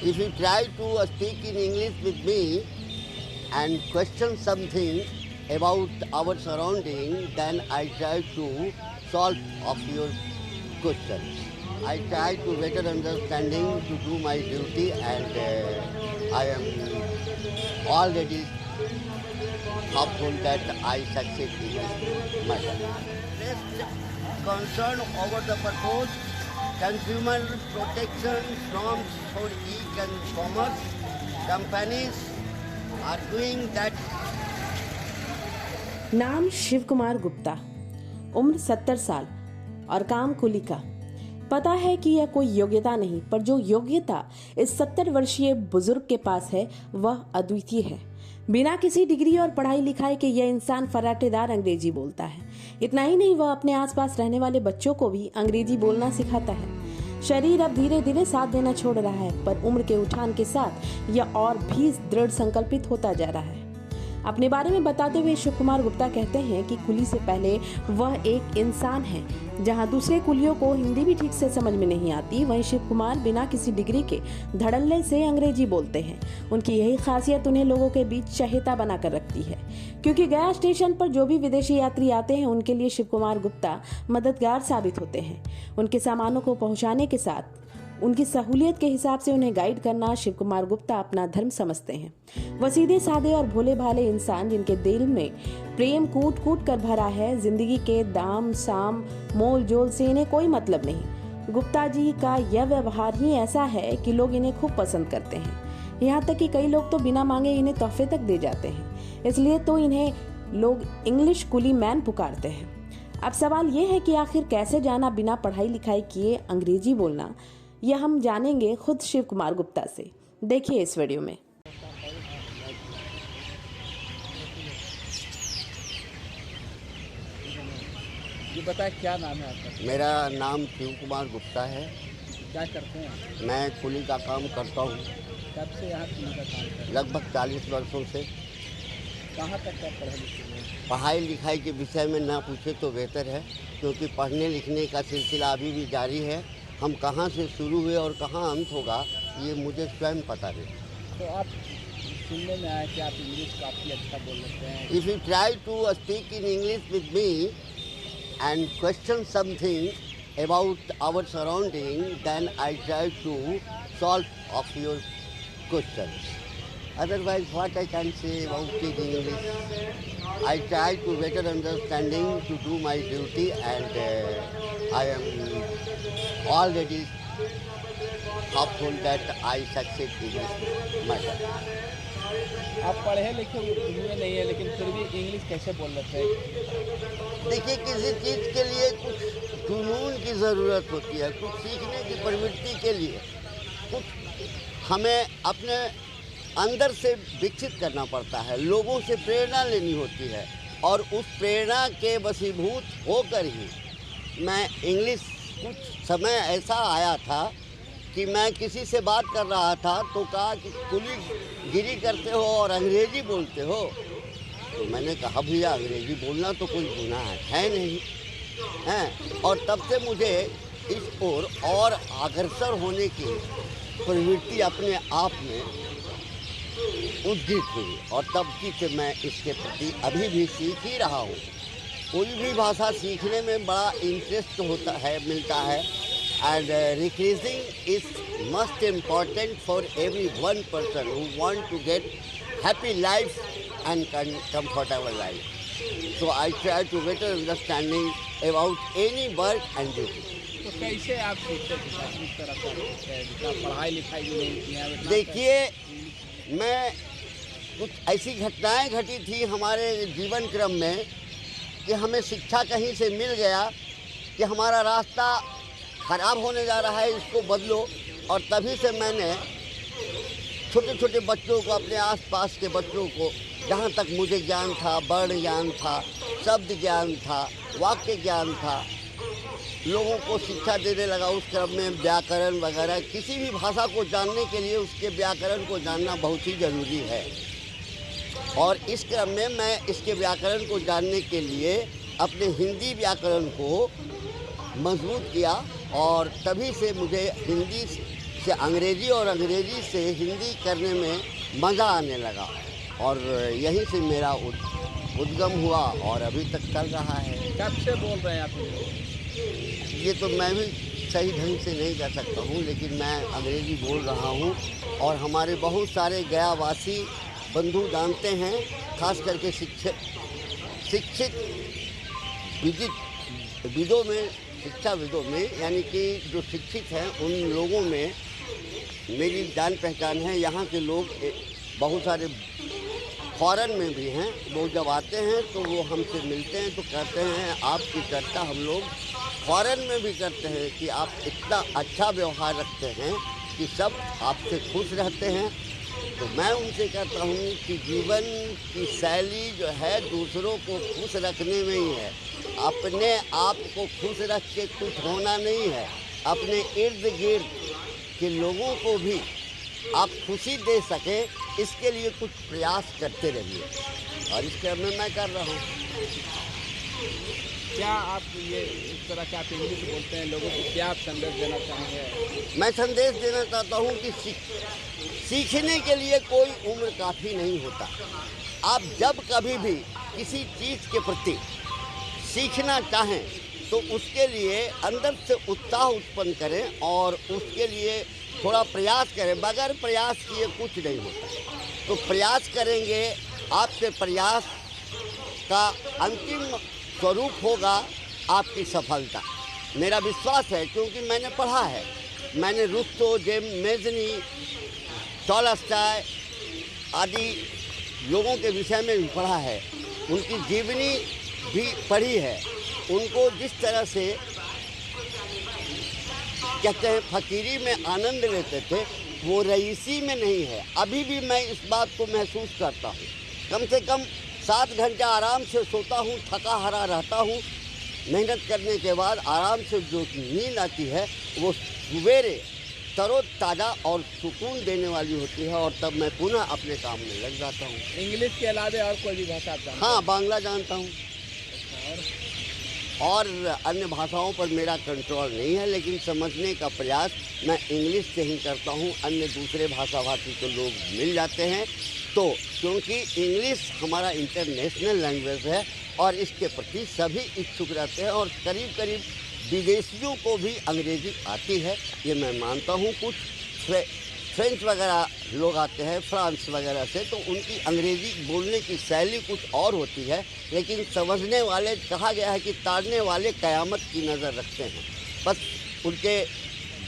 If you try to speak in English with me and question something about our surrounding, then I try to solve of your questions. I try to better understanding to do my duty, and I am already hopeful that I succeed in this matter. Rest concern over the purpose, consumer protection norms for e-commerce companies are doing that. नाम शिव कुमार गुप्ता, उम्र 70 साल और काम कुली का। पता है कि यह कोई योग्यता नहीं, पर जो योग्यता इस 70 वर्षीय बुजुर्ग के पास है वह अद्वितीय है। बिना किसी डिग्री और पढ़ाई लिखाई के यह इंसान फर्राटेदार अंग्रेजी बोलता है। इतना ही नहीं, वह अपने आसपास रहने वाले बच्चों को भी अंग्रेजी बोलना सिखाता है। शरीर अब धीरे धीरे साथ देना छोड़ रहा है, पर उम्र के उठान के साथ यह और भी दृढ़ संकल्पित होता जा रहा है। अपने बारे में बताते हुए शिव कुमार गुप्ता कहते हैं कि कुली से पहले वह एक इंसान है। जहां दूसरे कुलियों को हिंदी भी ठीक से समझ में नहीं आती, वहीं शिव कुमार बिना किसी डिग्री के धड़ल्ले से अंग्रेजी बोलते हैं। उनकी यही खासियत उन्हें लोगों के बीच चहेता बनाकर रखती है, क्योंकि गया स्टेशन पर जो भी विदेशी यात्री आते हैं उनके लिए शिव कुमार गुप्ता मददगार साबित होते हैं। उनके सामानों को पहुंचाने के साथ उनकी सहूलियत के हिसाब से उन्हें गाइड करना शिव कुमार गुप्ता अपना धर्म समझते हैं। वह सीधे साधे और भोले भाले इंसान, जिनके दिल में प्रेम कूट कूट कर भरा है। जिंदगी के दाम साम मोल जोल से इन्हें कोई मतलब नहीं। गुप्ता जी का यह व्यवहार ही ऐसा है कि लोग इन्हें खूब पसंद करते हैं। यहाँ तक कि कई लोग तो बिना मांगे इन्हें तोहफे तक दे जाते हैं। इसलिए तो इन्हें लोग इंग्लिश कुली मैन पुकारते हैं। अब सवाल ये है कि आखिर कैसे जाना बिना पढ़ाई लिखाई किए अंग्रेजी बोलना, यह हम जानेंगे खुद शिव कुमार गुप्ता से। देखिए इस वीडियो में। ये बताए क्या नाम है आपका? मेरा नाम शिव कुमार गुप्ता है। क्या करते हैं? मैं कुली का काम करता हूँ। कब से यहाँ कुली का काम करते हैं? लगभग 40 वर्षों से। कहाँ तक आप पढ़े लिखे हैं? पढ़ाई लिखाई के विषय में ना पूछे तो बेहतर है, क्योंकि पढ़ने लिखने का सिलसिला अभी भी जारी है। हम कहाँ से शुरू हुए और कहाँ अंत होगा ये मुझे स्वयं पता नहीं। तो आप सुनने में आया कि आप इंग्लिश काफ़ी अच्छा बोल लेते हैं। If you try to speak in English with me and question something about our surrounding, then I try to solve of your questions. Otherwise, what I can say about it in English, I try to better understanding to do my duty, and I am already hopeful that I succeed in this matter. आप पढ़े लिखे हुए नहीं है, लेकिन फिर भी English कैसे बोल लेते हैं? देखिए, किसी चीज़ के लिए कुछ जुनून की ज़रूरत होती है, कुछ सीखने की प्रवृत्ति के लिए कुछ हमें अपने अंदर से विकसित करना पड़ता है। लोगों से प्रेरणा लेनी होती है, और उस प्रेरणा के वशीभूत होकर ही मैं इंग्लिश, कुछ समय ऐसा आया था कि मैं किसी से बात कर रहा था तो कहा कि कुली गिरी करते हो और अंग्रेजी बोलते हो। तो मैंने कहा भैया, अंग्रेजी बोलना तो कोई गुनाह है नहीं है। और तब से मुझे इस ओर और अग्रसर होने की प्रवृत्ति अपने आप में उद्दीत हुई, और तब की से मैं इसके प्रति अभी भी सीख ही रहा हूँ। कोई भी भाषा सीखने में बड़ा इंटरेस्ट होता है, मिलता है, and recreating is must important for every one person who want to get happy life and comfortable life. So I try to better understanding about any work and duty. तो कैसे आप सीखते हैं? इस तरह का पढ़ाई लिखाई भी नहीं की है? देखिए, मैं कुछ ऐसी घटनाएं घटी थी हमारे जीवन क्रम में कि हमें शिक्षा कहीं से मिल गया कि हमारा रास्ता ख़राब होने जा रहा है, इसको बदलो। और तभी से मैंने छोटे छोटे बच्चों को, अपने आसपास के बच्चों को, जहाँ तक मुझे ज्ञान था, वर्ण ज्ञान था, शब्द ज्ञान था, वाक्य ज्ञान था, लोगों को शिक्षा देने लगा। उस क्रम में व्याकरण वगैरह, किसी भी भाषा को जानने के लिए उसके व्याकरण को जानना बहुत ही ज़रूरी है। और इस क्रम में मैं इसके व्याकरण को जानने के लिए अपने हिंदी व्याकरण को मजबूत किया, और तभी से मुझे हिंदी से अंग्रेजी और अंग्रेजी से हिंदी करने में मज़ा आने लगा और यहीं से मेरा उद्गम हुआ और अभी तक चल रहा है। कब से बोल रहे हैं आप हिंदी? ये तो मैं भी सही ढंग से नहीं कह सकता हूँ, लेकिन मैं अंग्रेजी बोल रहा हूँ और हमारे बहुत सारे गयावासी बंधु जानते हैं, खास करके शिक्षित विदों में, शिक्षाविदों में, यानी कि जो शिक्षित हैं उन लोगों में मेरी जान पहचान है। यहाँ के लोग बहुत सारे फॉरेन में भी हैं, वो जब आते हैं तो वो हमसे मिलते हैं तो कहते हैं आपकी चर्चा हम लोग फॉरेन में भी करते हैं कि आप इतना अच्छा व्यवहार रखते हैं कि सब आपसे खुश रहते हैं। तो मैं उनसे कहता हूँ कि जीवन की शैली जो है दूसरों को खुश रखने में ही है, अपने आप को खुश रख के कुछ होना नहीं है। अपने इर्द गिर्द के लोगों को भी आप खुशी दे सकें, इसके लिए कुछ प्रयास करते रहिए और इस क्रम में मैं कर रहा हूँ। क्या आप ये इस तरह के आप इंग्लिश बोलते हैं, लोगों को क्या आप संदेश देना चाहेंगे? मैं संदेश देना चाहता हूँ कि सीखने के लिए कोई उम्र काफ़ी नहीं होता। आप जब कभी भी किसी चीज़ के प्रति सीखना चाहें तो उसके लिए अंदर से उत्साह उत्पन्न करें और उसके लिए थोड़ा प्रयास करें। बगैर प्रयास किए कुछ नहीं होता, तो प्रयास करेंगे, आपके प्रयास का अंतिम स्वरूप होगा आपकी सफलता। मेरा विश्वास है, क्योंकि मैंने पढ़ा है, मैंने रुस्तों, जेमेज़नी, टॉलस्टॉय आदि लोगों के विषय में भी पढ़ा है, उनकी जीवनी भी पढ़ी है। उनको जिस तरह से कहते हैं फकीरी में आनंद लेते थे, वो रईसी में नहीं है। अभी भी मैं इस बात को महसूस करता हूँ। कम से कम 7 घंटे आराम से सोता हूँ, थका हारा रहता हूँ। मेहनत करने के बाद आराम से जो नींद आती है वो सवेरे तरोताज़ा और सुकून देने वाली होती है और तब मैं पुनः अपने काम में लग जाता हूँ। इंग्लिश के अलावा और कोई भी भाषा आप जानते हैं? हाँ, बांग्ला जानता हूँ और अन्य भाषाओं पर मेरा कंट्रोल नहीं है, लेकिन समझने का प्रयास मैं इंग्लिश से ही करता हूँ। अन्य दूसरे भाषाभाषी तो लोग मिल जाते हैं, तो क्योंकि इंग्लिश हमारा इंटरनेशनल लैंग्वेज है और इसके प्रति सभी इच्छुक रहते हैं और करीब करीब विदेशियों को भी अंग्रेज़ी आती है, ये मैं मानता हूँ। कुछ फ्रेंच वगैरह लोग आते हैं फ्रांस वगैरह से, तो उनकी अंग्रेज़ी बोलने की शैली कुछ और होती है, लेकिन समझने वाले, कहा गया है कि ताड़ने वाले क़यामत की नज़र रखते हैं। बस उनके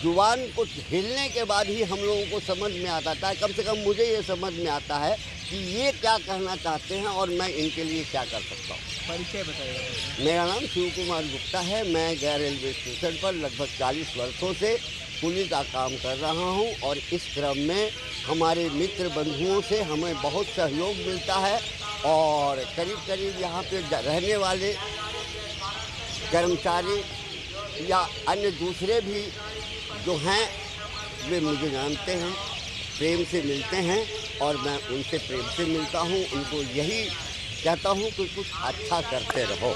जुबान को हिलने के बाद ही हम लोगों को समझ में आता है। कम से कम मुझे ये समझ में आता है कि ये क्या कहना चाहते हैं और मैं इनके लिए क्या कर सकता हूँ। परिचय बताइए। मेरा नाम शिव कुमार गुप्ता है। मैं गया रेलवे स्टेशन पर लगभग 40 वर्षों से कुली का काम कर रहा हूँ और इस क्रम में हमारे मित्र बंधुओं से हमें बहुत सहयोग मिलता है और करीब करीब यहाँ पे रहने वाले कर्मचारी या अन्य दूसरे भी जो हैं वे मुझे जानते हैं, प्रेम से मिलते हैं और मैं उनसे प्रेम से मिलता हूँ। उनको यही कहता हूँ कि कुछ अच्छा करते रहो।